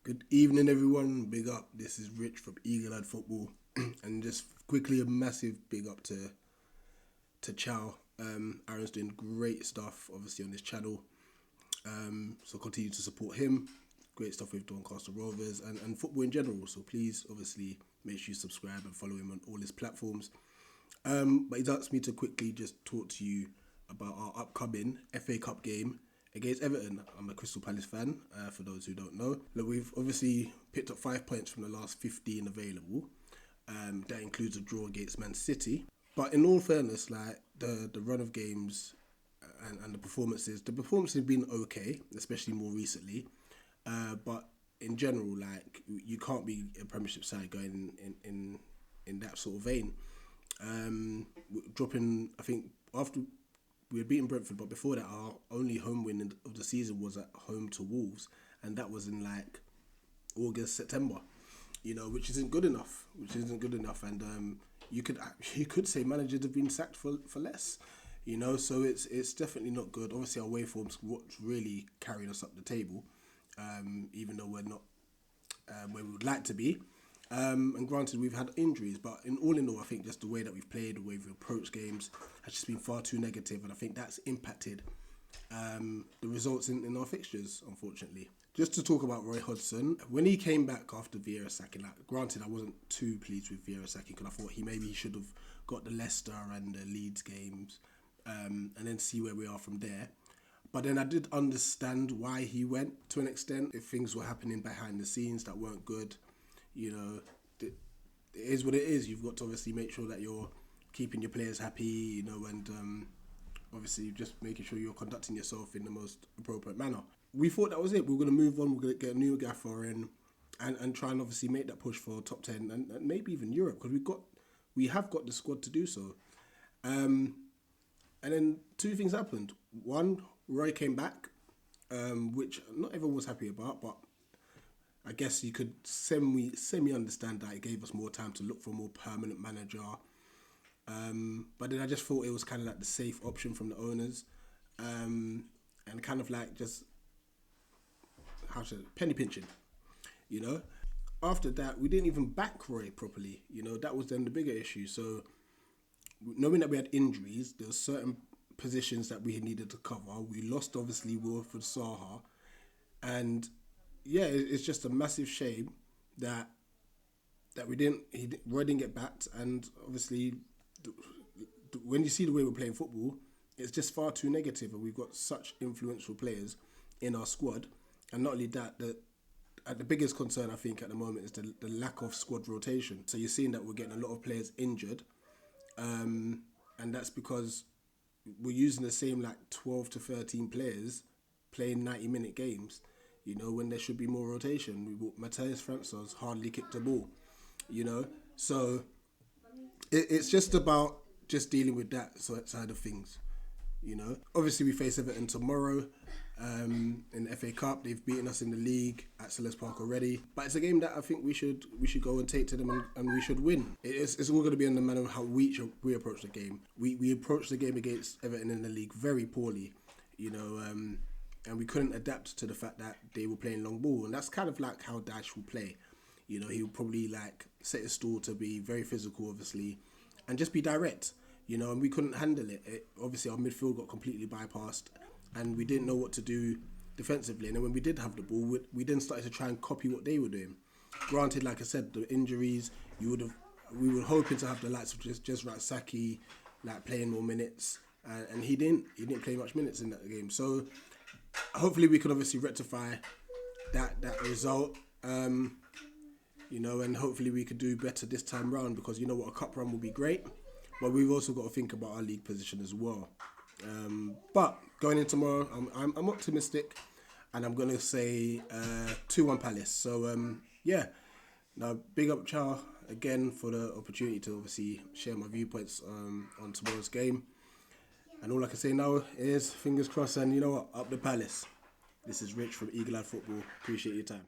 Good evening, everyone. Big up. This is Rich from Eagle Eyed Football, and just quickly a massive big up to Chall. Aaron's doing great stuff, obviously on this channel. So continue to support him. Great stuff with Doncaster Rovers and football in general. So please, obviously, make sure you subscribe and follow him on all his platforms. But he's asked me to quickly just talk to you about our upcoming FA Cup game against Everton. I'm a Crystal Palace fan, for those who don't know. Look, we've obviously picked up 5 points from the last 15 available. That includes a draw against Man City. But in all fairness, like the run of games and the performances have been okay, especially more recently. But in general, like you can't be a Premiership side going in that sort of vein. Dropping, I think after we had beaten Brentford, but before that, our only home win of the season was at home to Wolves, and that was in like August, September. Which isn't good enough. And you could say managers have been sacked for less. So it's definitely not good. Obviously, our away form's what's really carried us up the table, even though we're not where we would like to be. And granted, we've had injuries, but in all, I think just the way that we've played, the way we've approached games, has just been far too negative, and I think that's impacted the results in our fixtures, unfortunately. Just to talk about Roy Hodgson, when he came back after Vieira sacking, like, granted, I wasn't too pleased with Vieira sacking because I thought he should have got the Leicester and the Leeds games, and then see where we are from there. But then I did understand why he went to an extent. If things were happening behind the scenes that weren't good, it is what it is. You've got to obviously make sure that you're keeping your players happy, and obviously just making sure you're conducting yourself in the most appropriate manner. We thought that was it. We were going to move on. We're going to get a new gaffer in and try and obviously make that push for top 10 and maybe even Europe, because we have got the squad to do so. And then two things happened. One, Roy came back, which not everyone was happy about, but I guess you could semi understand that it gave us more time to look for a more permanent manager. But then I just thought it was kind of like the safe option from the owners, and kind of like just penny pinching, After that, we didn't even back Roy properly. That was then the bigger issue. So knowing that we had injuries, there were certain positions that we needed to cover. We lost obviously Wilfred Saha, and yeah, it's just a massive shame that Roy didn't get backed. And obviously, when you see the way we're playing football, it's just far too negative, and we've got such influential players in our squad. And not only that, the biggest concern I think at the moment is the lack of squad rotation. So you're seeing that we're getting a lot of players injured, and that's because we're using the same like 12 to 13 players playing 90-minute games, when there should be more rotation. Matthias Francois hardly kicked the ball, So it's just about just dealing with that side of things, Obviously, we face Everton tomorrow in the FA Cup. They've beaten us in the league at Selhurst Park already. But it's a game that I think we should go and take to them, and we should win. It's all going to be in the manner of how we approach the game. We approached the game against Everton in the league very poorly, and we couldn't adapt to the fact that they were playing long ball. And that's kind of like how Dash will play. He will probably like set his stall to be very physical, obviously, and just be direct. And we couldn't handle it. Obviously, our midfield got completely bypassed, and we didn't know what to do defensively. And then when we did have the ball, we then started to try and copy what they were doing. Granted, like I said, the injuries, we were hoping to have the likes of just Saki, like playing more minutes, and he didn't play much minutes in that game. So hopefully we can obviously rectify that result, and hopefully we could do better this time round, because a cup run will be great. But we've also got to think about our league position as well. But going in tomorrow, I'm optimistic, and I'm going to say 2-1 Palace. So, yeah. Now, big up Chall again for the opportunity to obviously share my viewpoints on tomorrow's game. And all I can say now is fingers crossed, and up the Palace. This is Rich from Eagle Eyed Football. Appreciate your time.